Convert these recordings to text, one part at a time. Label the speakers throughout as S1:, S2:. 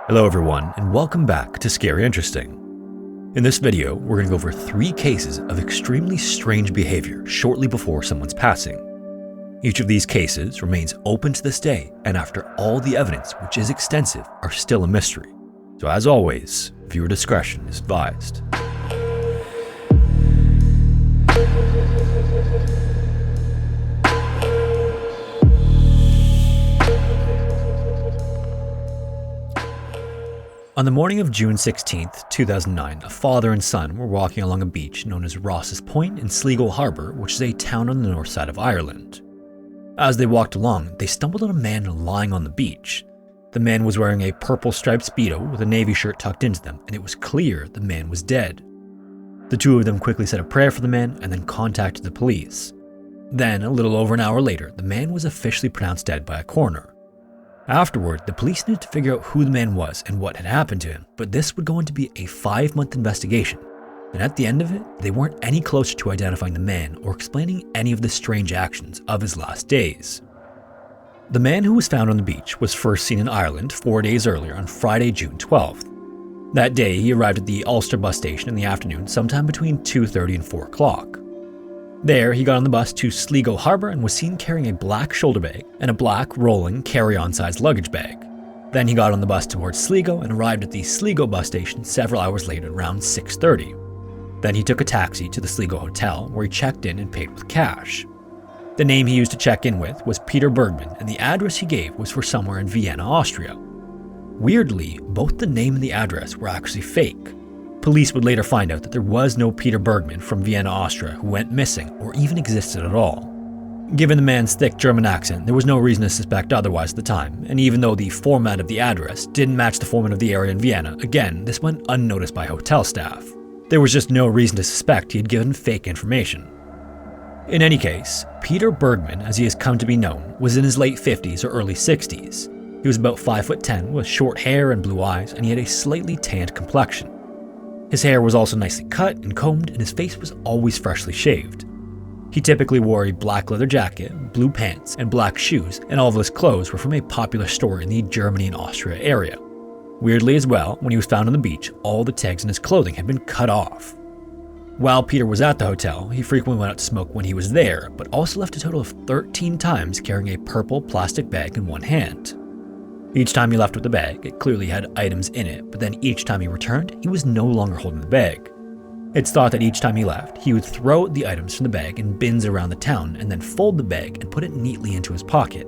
S1: Hello everyone, and welcome back to Scary Interesting. In this video, we're going to go over 3 cases of extremely strange behavior shortly before someone's passing. Each of these cases remains open to this day, and after all the evidence, which is extensive, are still a mystery. So as always, viewer discretion is advised. On the morning of June 16, 2009, a father and son were walking along a beach known as Ross's Point in Sligo Harbour, which is a town on the north side of Ireland. As they walked along, they stumbled on a man lying on the beach. The man was wearing a purple striped Speedo with a navy shirt tucked into them, and it was clear the man was dead. The two of them quickly said a prayer for the man and then contacted the police. Then, a little over an hour later, the man was officially pronounced dead by a coroner. Afterward, the police needed to figure out who the man was and what had happened to him, but this would go on to be a 5-month investigation, and at the end of it, they weren't any closer to identifying the man or explaining any of the strange actions of his last days. The man who was found on the beach was first seen in Ireland 4 days earlier on Friday, June 12th. That day, he arrived at the Ulster bus station in the afternoon sometime between 2:30 and 4 o'clock. There, he got on the bus to Sligo Harbour and was seen carrying a black shoulder bag and a black rolling carry-on sized luggage bag. Then he got on the bus towards Sligo and arrived at the Sligo bus station several hours later around 6:30. Then he took a taxi to the Sligo hotel where he checked in and paid with cash. The name he used to check in with was Peter Bergman, and the address he gave was for somewhere in Vienna, Austria. Weirdly, both the name and the address were actually fake. Police would later find out that there was no Peter Bergman from Vienna, Austria who went missing or even existed at all. Given the man's thick German accent, there was no reason to suspect otherwise at the time, and even though the format of the address didn't match the format of the area in Vienna, again, this went unnoticed by hotel staff. There was just no reason to suspect he had given fake information. In any case, Peter Bergman, as he has come to be known, was in his late 50s or early 60s. He was about 5'10" with short hair and blue eyes, and he had a slightly tanned complexion. His hair was also nicely cut and combed, and his face was always freshly shaved. He typically wore a black leather jacket, blue pants, and black shoes, and all of his clothes were from a popular store in the Germany and Austria area. Weirdly as well, when he was found on the beach, all the tags in his clothing had been cut off. While Peter was at the hotel, he frequently went out to smoke when he was there, but also left a total of 13 times carrying a purple plastic bag in one hand. Each time he left with the bag, it clearly had items in it, but then each time he returned, he was no longer holding the bag. It's thought that each time he left, he would throw the items from the bag in bins around the town and then fold the bag and put it neatly into his pocket.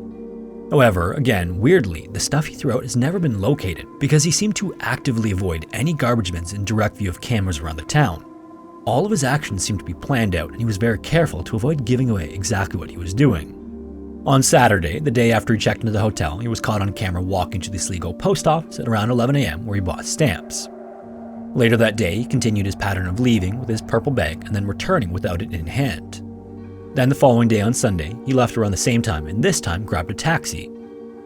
S1: However, again, weirdly, the stuff he threw out has never been located because he seemed to actively avoid any garbage bins in direct view of cameras around the town. All of his actions seemed to be planned out, and he was very careful to avoid giving away exactly what he was doing. On Saturday, the day after he checked into the hotel, he was caught on camera walking to the Sligo post office at around 11 a.m. where he bought stamps. Later that day, he continued his pattern of leaving with his purple bag and then returning without it in hand. Then the following day on Sunday, he left around the same time and this time grabbed a taxi.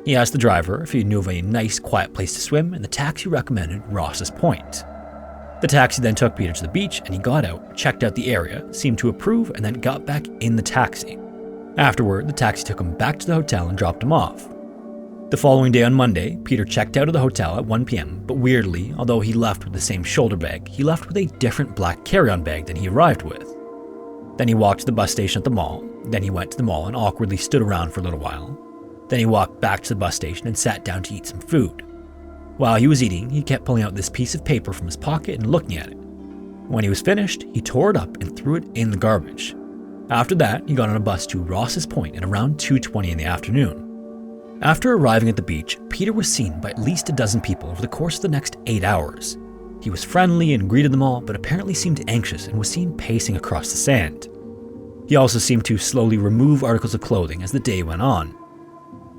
S1: He asked the driver if he knew of a nice, quiet place to swim, and the taxi recommended Ross's Point. The taxi then took Peter to the beach, and he got out, checked out the area, seemed to approve, and then got back in the taxi. Afterward, the taxi took him back to the hotel and dropped him off. The following day on Monday, Peter checked out of the hotel at 1 p.m., but weirdly, although he left with the same shoulder bag, he left with a different black carry-on bag than he arrived with. Then he walked to the bus station at the mall, then he went to the mall and awkwardly stood around for a little while. Then he walked back to the bus station and sat down to eat some food. While he was eating, he kept pulling out this piece of paper from his pocket and looking at it. When he was finished, he tore it up and threw it in the garbage. After that, he got on a bus to Ross's Point at around 2:20 in the afternoon. After arriving at the beach, Peter was seen by at least a dozen people over the course of the next 8 hours. He was friendly and greeted them all, but apparently seemed anxious and was seen pacing across the sand. He also seemed to slowly remove articles of clothing as the day went on.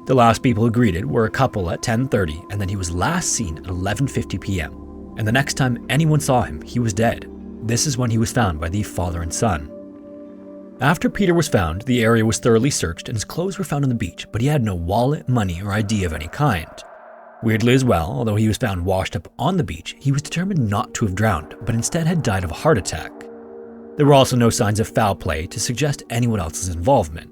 S1: The last people he greeted were a couple at 10:30, and then he was last seen at 11:50 p.m. And the next time anyone saw him, he was dead. This is when he was found by the father and son. After Peter was found, the area was thoroughly searched and his clothes were found on the beach, but he had no wallet, money, or ID of any kind. Weirdly as well, although he was found washed up on the beach, he was determined not to have drowned, but instead had died of a heart attack. There were also no signs of foul play to suggest anyone else's involvement.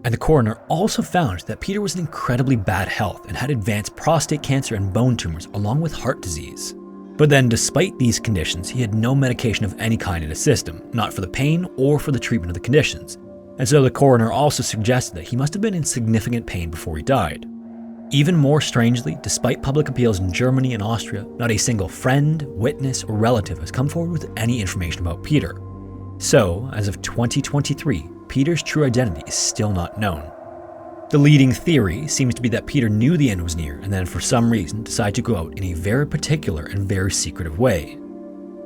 S1: And the coroner also found that Peter was in incredibly bad health and had advanced prostate cancer and bone tumors along with heart disease. But then despite these conditions, he had no medication of any kind in his system, not for the pain or for the treatment of the conditions. And so the coroner also suggested that he must have been in significant pain before he died. Even more strangely, despite public appeals in Germany and Austria, not a single friend, witness, or relative has come forward with any information about Peter. So, as of 2023, Peter's true identity is still not known. The leading theory seems to be that Peter knew the end was near and then for some reason decided to go out in a very particular and very secretive way.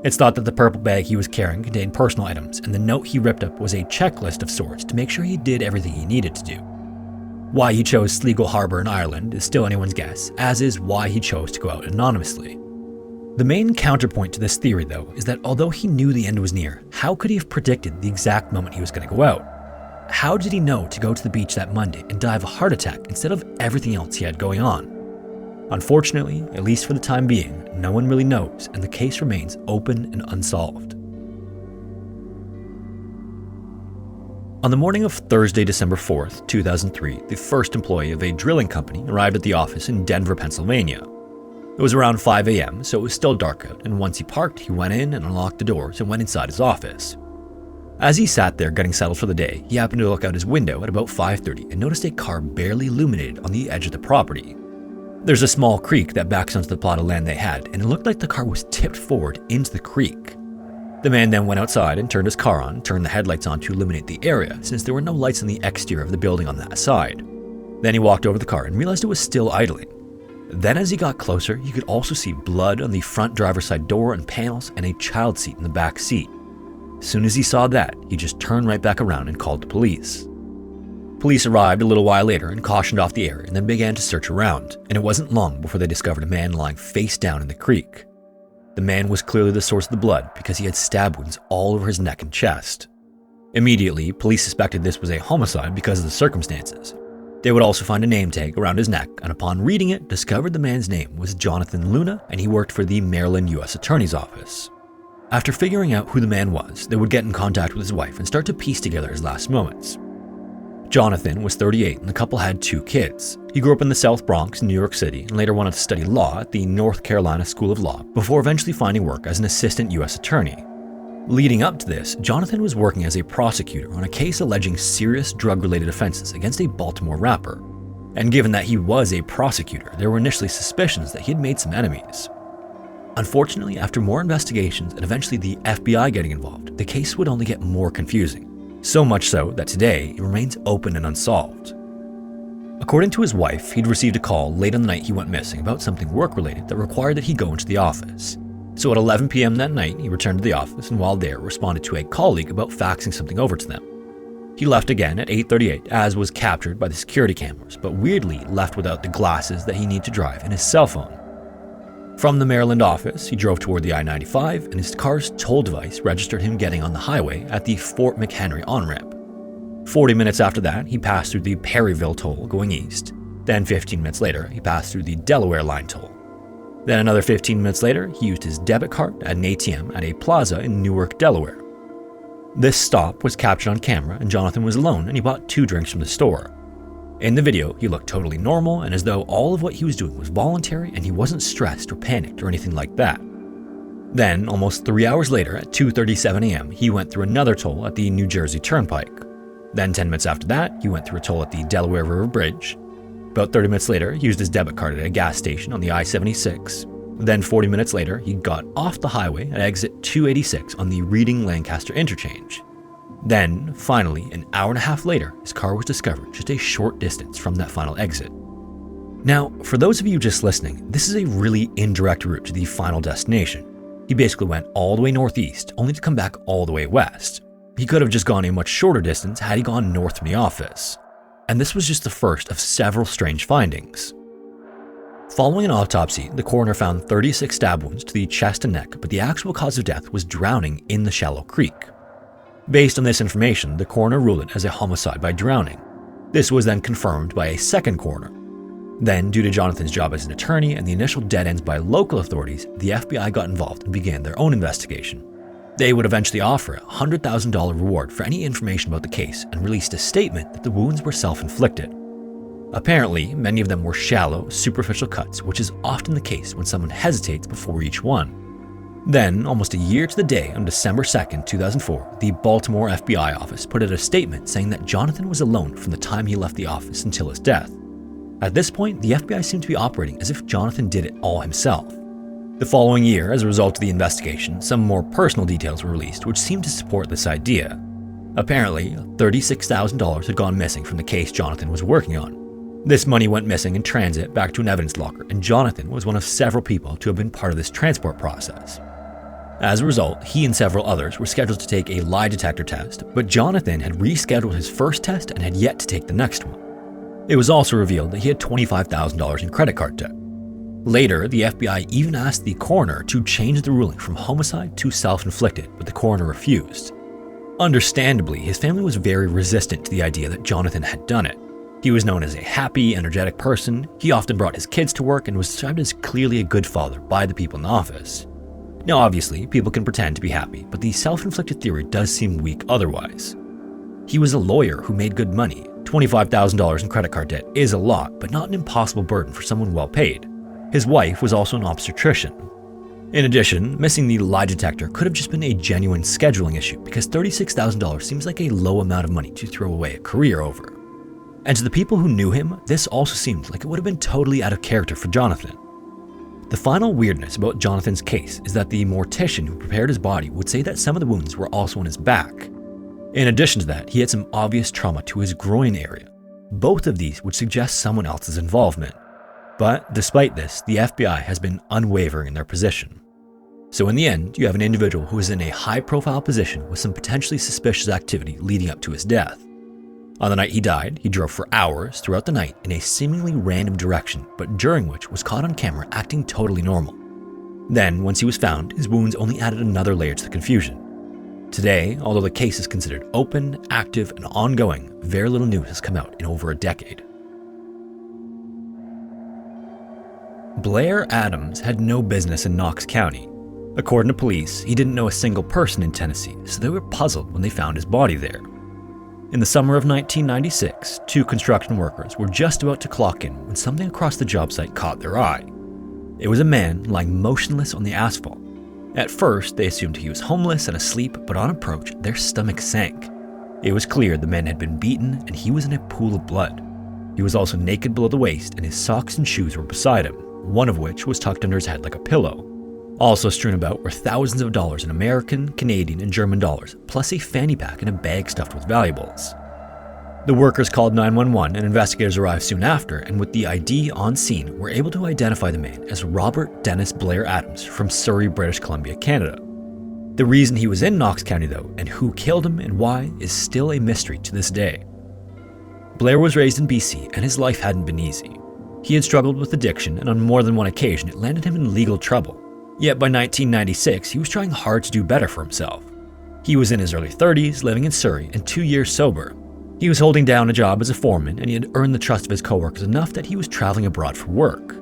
S1: It's thought that the purple bag he was carrying contained personal items, and the note he ripped up was a checklist of sorts to make sure he did everything he needed to do. Why he chose Sligo Harbour in Ireland is still anyone's guess, as is why he chose to go out anonymously. The main counterpoint to this theory, though, is that although he knew the end was near, how could he have predicted the exact moment he was going to go out? How did he know to go to the beach that Monday and die of a heart attack instead of everything else he had going on? Unfortunately, at least for the time being, no one really knows, and the case remains open and unsolved. On the morning of Thursday, December 4th, 2003, the first employee of a drilling company arrived at the office in Denver, Pennsylvania. It was around 5 a.m., so it was still dark out, and once he parked, he went in and unlocked the doors and went inside his office. As he sat there getting settled for the day, he happened to look out his window at about 5:30 and noticed a car barely illuminated on the edge of the property. There's a small creek that backs onto the plot of land they had, and it looked like the car was tipped forward into the creek. The man then went outside and turned his car on, turned the headlights on to illuminate the area, since there were no lights on the exterior of the building on that side. Then he walked over the car and realized it was still idling. Then as he got closer, he could also see blood on the front driver's side door and panels and a child seat in the back seat. As soon as he saw that, he just turned right back around and called the police. Police arrived a little while later and cautioned off the area and then began to search around, and it wasn't long before they discovered a man lying face down in the creek. The man was clearly the source of the blood because he had stab wounds all over his neck and chest. Immediately, police suspected this was a homicide because of the circumstances. They would also find a name tag around his neck, and upon reading it, discovered the man's name was Jonathan Luna, and he worked for the Maryland U.S. Attorney's Office. After figuring out who the man was, they would get in contact with his wife and start to piece together his last moments. Jonathan was 38 and the couple had 2 kids. He grew up in the South Bronx in New York City and later wanted to study law at the North Carolina School of Law before eventually finding work as an assistant U.S. attorney. Leading up to this, Jonathan was working as a prosecutor on a case alleging serious drug-related offenses against a Baltimore rapper. And given that he was a prosecutor, there were initially suspicions that he had made some enemies. Unfortunately, after more investigations and eventually the FBI getting involved, the case would only get more confusing. So much so that today it remains open and unsolved. According to his wife, he'd received a call late on the night he went missing about something work-related that required that he go into the office. So at 11 p.m. that night, he returned to the office and while there responded to a colleague about faxing something over to them. He left again at 8:38 as was captured by the security cameras, but weirdly left without the glasses that he needed to drive and his cell phone. From the Maryland office, he drove toward the I-95 and his car's toll device registered him getting on the highway at the Fort McHenry on-ramp. 40 minutes after that, he passed through the Perryville toll going east. Then 15 minutes later, he passed through the Delaware line toll. Then another 15 minutes later, he used his debit card at an ATM at a plaza in Newark, Delaware. This stop was captured on camera and Jonathan was alone and he bought 2 drinks from the store. In the video, he looked totally normal and as though all of what he was doing was voluntary and he wasn't stressed or panicked or anything like that. Then, almost 3 hours later at 2:37 a.m., he went through another toll at the New Jersey Turnpike. Then 10 minutes after that, he went through a toll at the Delaware River Bridge. About 30 minutes later, he used his debit card at a gas station on the I-76. Then 40 minutes later, he got off the highway at exit 286 on the Reading-Lancaster interchange. Then, finally, an hour and a half later, his car was discovered just a short distance from that final exit. Now, for those of you just listening, this is a really indirect route to the final destination. He basically went all the way northeast, only to come back all the way west. He could have just gone a much shorter distance had he gone north from the office. And this was just the first of several strange findings. Following an autopsy, the coroner found 36 stab wounds to the chest and neck, but the actual cause of death was drowning in the shallow creek. Based on this information, the coroner ruled it as a homicide by drowning. This was then confirmed by a second coroner. Then, due to Jonathan's job as an attorney and the initial dead ends by local authorities, the FBI got involved and began their own investigation. They would eventually offer a $100,000 reward for any information about the case and released a statement that the wounds were self-inflicted. Apparently, many of them were shallow, superficial cuts, which is often the case when someone hesitates before each one. Then, almost a year to the day on December 2nd, 2004, the Baltimore FBI office put out a statement saying that Jonathan was alone from the time he left the office until his death. At this point, the FBI seemed to be operating as if Jonathan did it all himself. The following year, as a result of the investigation, some more personal details were released which seemed to support this idea. Apparently, $36,000 had gone missing from the case Jonathan was working on. This money went missing in transit back to an evidence locker, and Jonathan was one of several people to have been part of this transport process. As a result, he and several others were scheduled to take a lie detector test, but Jonathan had rescheduled his first test and had yet to take the next one. It was also revealed that he had $25,000 in credit card debt. Later, the FBI even asked the coroner to change the ruling from homicide to self-inflicted, but the coroner refused. Understandably, his family was very resistant to the idea that Jonathan had done it. He was known as a happy, energetic person, he often brought his kids to work and was described as clearly a good father by the people in the office. Now obviously, people can pretend to be happy, but the self-inflicted theory does seem weak otherwise. He was a lawyer who made good money. $25,000 in credit card debt is a lot, but not an impossible burden for someone well paid. His wife was also an obstetrician. In addition, missing the lie detector could have just been a genuine scheduling issue because $36,000 seems like a low amount of money to throw away a career over. And to the people who knew him, this also seemed like it would have been totally out of character for Jonathan. The final weirdness about Jonathan's case is that the mortician who prepared his body would say that some of the wounds were also on his back. In addition to that, he had some obvious trauma to his groin area. Both of these would suggest someone else's involvement. But despite this, the FBI has been unwavering in their position. So in the end, you have an individual who is in a high-profile position with some potentially suspicious activity leading up to his death. On the night he died, he drove for hours throughout the night in a seemingly random direction, but during which was caught on camera acting totally normal. Then, once he was found, his wounds only added another layer to the confusion. Today, although the case is considered open, active, and ongoing, very little news has come out in over a decade. Blair Adams had no business in Knox County. According to police, he didn't know a single person in Tennessee, so they were puzzled when they found his body there. In the summer of 1996, two construction workers were just about to clock in when something across the job site caught their eye. It was a man lying motionless on the asphalt. At first, they assumed he was homeless and asleep, but on approach, their stomachs sank. It was clear the man had been beaten and he was in a pool of blood. He was also naked below the waist and his socks and shoes were beside him, one of which was tucked under his head like a pillow. Also strewn about were thousands of dollars in American, Canadian, and German dollars, plus a fanny pack and a bag stuffed with valuables. The workers called 911 and investigators arrived soon after, and with the ID on scene, were able to identify the man as Robert Dennis Blair Adams from Surrey, British Columbia, Canada. The reason he was in Knox County though, and who killed him and why, is still a mystery to this day. Blair was raised in BC and his life hadn't been easy. He had struggled with addiction and on more than one occasion it landed him in legal trouble. Yet by 1996, he was trying hard to do better for himself. He was in his early 30s, living in Surrey, and 2 years sober. He was holding down a job as a foreman, and he had earned the trust of his coworkers enough that he was traveling abroad for work.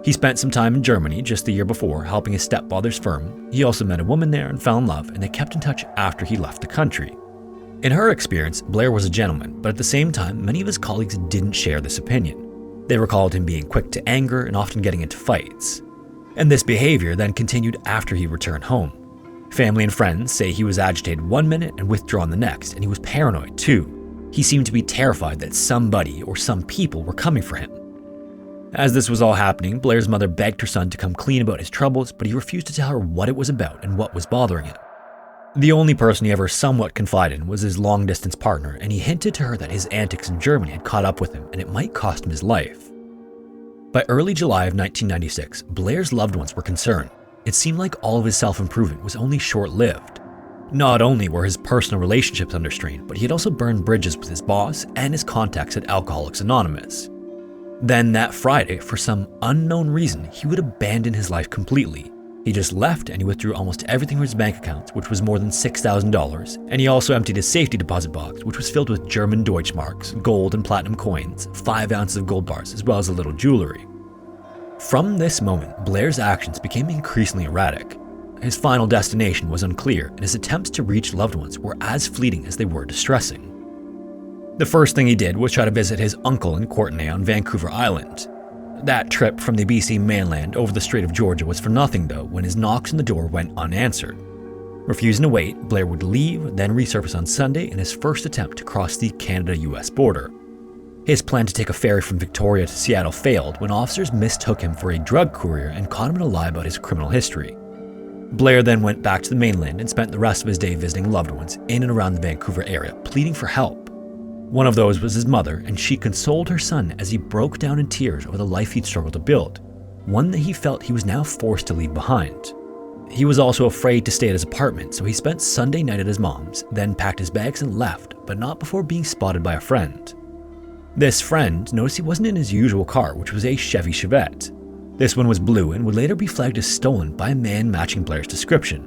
S1: He spent some time in Germany just the year before, helping his stepfather's firm. He also met a woman there and fell in love, and they kept in touch after he left the country. In her experience, Blair was a gentleman, but at the same time, many of his colleagues didn't share this opinion. They recalled him being quick to anger and often getting into fights. And this behavior then continued after he returned home. Family and friends say he was agitated one minute and withdrawn the next, and he was paranoid too. He seemed to be terrified that somebody or some people were coming for him. As this was all happening, Blair's mother begged her son to come clean about his troubles, but he refused to tell her what it was about and what was bothering him. The only person he ever somewhat confided in was his long-distance partner, and he hinted to her that his antics in Germany had caught up with him and it might cost him his life. By early July of 1996, Blair's loved ones were concerned. It seemed like all of his self-improvement was only short-lived. Not only were his personal relationships under strain, but he had also burned bridges with his boss and his contacts at Alcoholics Anonymous. Then that Friday, for some unknown reason, he would abandon his life completely. He just left and he withdrew almost everything from his bank accounts, which was more than $6,000, and he also emptied his safety deposit box, which was filled with German Deutschmarks, gold and platinum coins, 5 ounces of gold bars, as well as a little jewelry. From this moment, Blair's actions became increasingly erratic. his final destination was unclear, and his attempts to reach loved ones were as fleeting as they were distressing. The first thing he did was try to visit his uncle in Courtenay on Vancouver Island. That trip from the BC mainland over the Strait of Georgia was for nothing though when his knocks on the door went unanswered. Refusing to wait, Blair would leave, then resurface on Sunday in his first attempt to cross the Canada-US border. His plan to take a ferry from Victoria to Seattle failed when officers mistook him for a drug courier and caught him in a lie about his criminal history. Blair then went back to the mainland and spent the rest of his day visiting loved ones in and around the Vancouver area, pleading for help. One of those was his mother, and she consoled her son as he broke down in tears over the life he'd struggled to build, one that he felt he was now forced to leave behind. He was also afraid to stay at his apartment, so he spent Sunday night at his mom's, then packed his bags and left, but not before being spotted by a friend. This friend noticed he wasn't in his usual car, which was a Chevy Chevette. This one was blue and would later be flagged as stolen by a man matching Blair's description.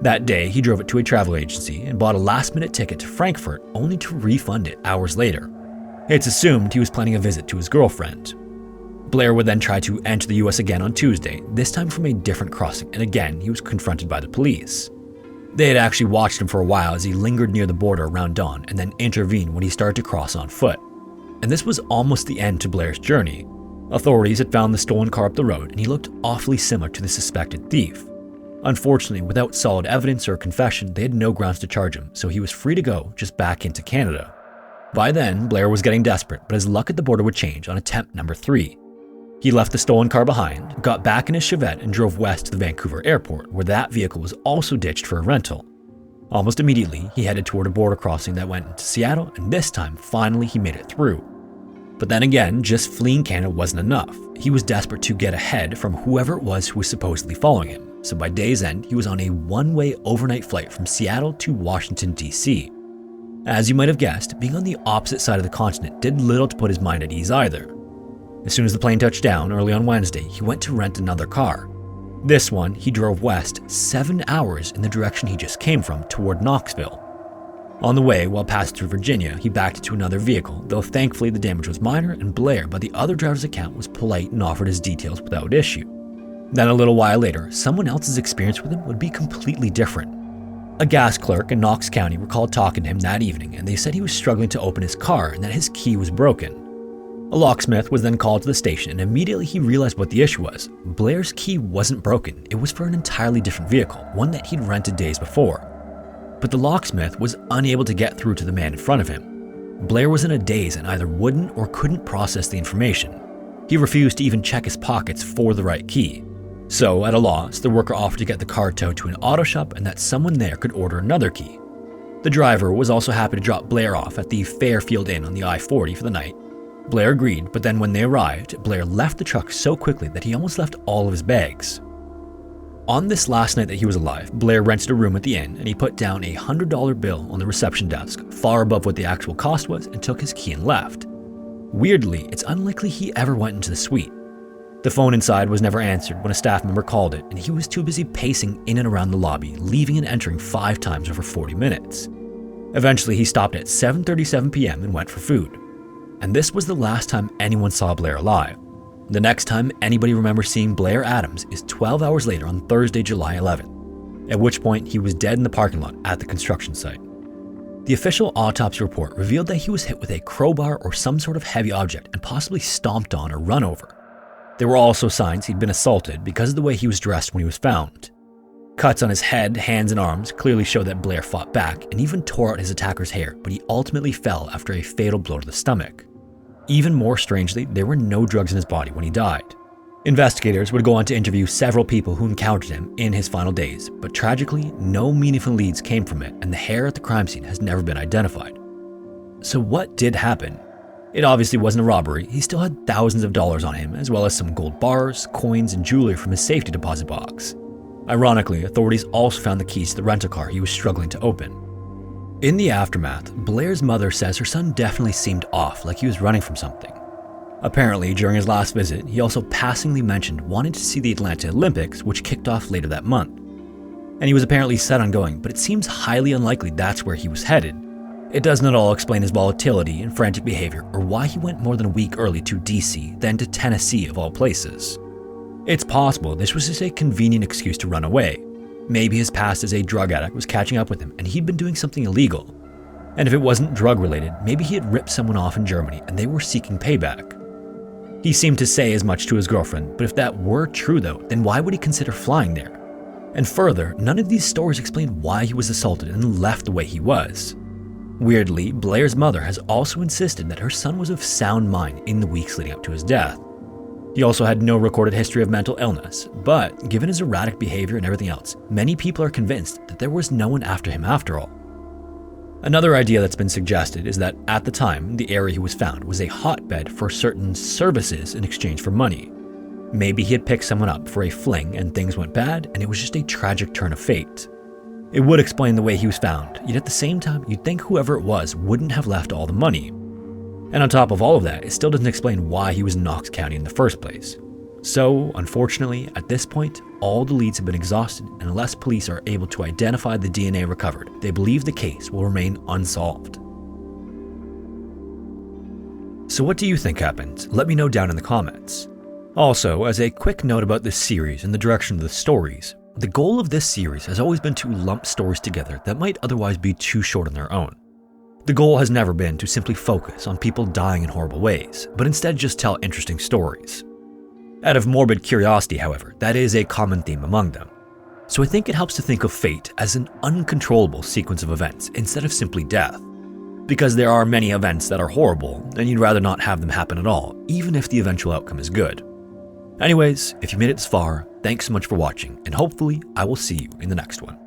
S1: That day, he drove it to a travel agency and bought a last-minute ticket to Frankfurt, only to refund it hours later. It's assumed he was planning a visit to his girlfriend. Blair would then try to enter the US again on Tuesday, this time from a different crossing, and again he was confronted by the police. They had actually watched him for a while as he lingered near the border around dawn and then intervened when he started to cross on foot. And this was almost the end to Blair's journey. Authorities had found the stolen car up the road, and he looked awfully similar to the suspected thief. Unfortunately, without solid evidence or confession, they had no grounds to charge him, so he was free to go just back into Canada. By then, Blair was getting desperate, but his luck at the border would change on attempt number 3. He left the stolen car behind, got back in his Chevette, and drove west to the Vancouver airport, where that vehicle was also ditched for a rental. Almost immediately, he headed toward a border crossing that went into Seattle, and this time, finally, he made it through. But then again, just fleeing Canada wasn't enough. He was desperate to get ahead from whoever it was who was supposedly following him, so by day's end, he was on a one-way overnight flight from Seattle to Washington, D.C. As you might have guessed, being on the opposite side of the continent did little to put his mind at ease either. As soon as the plane touched down early on Wednesday, he went to rent another car. This one, he drove west 7 hours in the direction he just came from, toward Knoxville. On the way, while passing through Virginia, he backed into another vehicle, though thankfully the damage was minor, and Blair, by the other driver's account, was polite and offered his details without issue. Then a little while later, someone else's experience with him would be completely different. A gas clerk in Knox County recalled talking to him that evening, and they said he was struggling to open his car and that his key was broken. A locksmith was then called to the station, and immediately he realized what the issue was. Blair's key wasn't broken, it was for an entirely different vehicle, one that he'd rented days before. But the locksmith was unable to get through to the man in front of him. Blair was in a daze and either wouldn't or couldn't process the information. He refused to even check his pockets for the right key. So, at a loss, the worker offered to get the car towed to an auto shop and that someone there could order another key. The driver was also happy to drop Blair off at the Fairfield Inn on the I-40 for the night. Blair agreed, but then when they arrived, Blair left the truck so quickly that he almost left all of his bags. On this last night that he was alive, Blair rented a room at the inn and he put down a $100 bill on the reception desk, far above what the actual cost was, and took his key and left. Weirdly, it's unlikely he ever went into the suite. The phone inside was never answered when a staff member called it, and he was too busy pacing in and around the lobby, leaving and entering 5 times over 40 minutes. Eventually, he stopped at 7:37 p.m. and went for food. And this was the last time anyone saw Blair alive. The next time anybody remembers seeing Blair Adams is 12 hours later on Thursday, July 11th, at which point he was dead in the parking lot at the construction site. The official autopsy report revealed that he was hit with a crowbar or some sort of heavy object and possibly stomped on or run over. There were also signs he'd been assaulted because of the way he was dressed when he was found. Cuts on his head, hands, and arms clearly show that Blair fought back and even tore out his attacker's hair, but he ultimately fell after a fatal blow to the stomach. Even more strangely, there were no drugs in his body when he died. Investigators would go on to interview several people who encountered him in his final days, but tragically, no meaningful leads came from it, and the hair at the crime scene has never been identified. So what did happen? It obviously wasn't a robbery. He still had thousands of dollars on him, as well as some gold bars, coins, and jewelry from his safety deposit box. Ironically, authorities also found the keys to the rental car he was struggling to open. In the aftermath, Blair's mother says her son definitely seemed off, like he was running from something. Apparently, during his last visit, he also passingly mentioned wanting to see the Atlanta Olympics, which kicked off later that month. And he was apparently set on going, but it seems highly unlikely that's where he was headed. It does not all explain his volatility and frantic behavior, or why he went more than a week early to DC, then to Tennessee of all places. It's possible this was just a convenient excuse to run away. Maybe his past as a drug addict was catching up with him and he'd been doing something illegal. And if it wasn't drug related, maybe he had ripped someone off in Germany and they were seeking payback. He seemed to say as much to his girlfriend, but if that were true though, then why would he consider flying there? And further, none of these stories explain why he was assaulted and left the way he was. Weirdly, Blair's mother has also insisted that her son was of sound mind in the weeks leading up to his death. He also had no recorded history of mental illness, but given his erratic behavior and everything else, many people are convinced that there was no one after him after all. Another idea that's been suggested is that at the time, the area he was found was a hotbed for certain services in exchange for money. Maybe he had picked someone up for a fling and things went bad and it was just a tragic turn of fate. It would explain the way he was found, yet at the same time, you'd think whoever it was wouldn't have left all the money. And on top of all of that, it still doesn't explain why he was in Knox County in the first place. So, unfortunately, at this point, all the leads have been exhausted, and unless police are able to identify the DNA recovered, they believe the case will remain unsolved. So what do you think happened? Let me know down in the comments. Also, as a quick note about this series and the direction of the stories, the goal of this series has always been to lump stories together that might otherwise be too short on their own. The goal has never been to simply focus on people dying in horrible ways, but instead just tell interesting stories. Out of morbid curiosity, however, that is a common theme among them. So I think it helps to think of fate as an uncontrollable sequence of events instead of simply death. Because there are many events that are horrible, and you'd rather not have them happen at all, even if the eventual outcome is good. Anyways, if you made it this far, thanks so much for watching, and hopefully I will see you in the next one.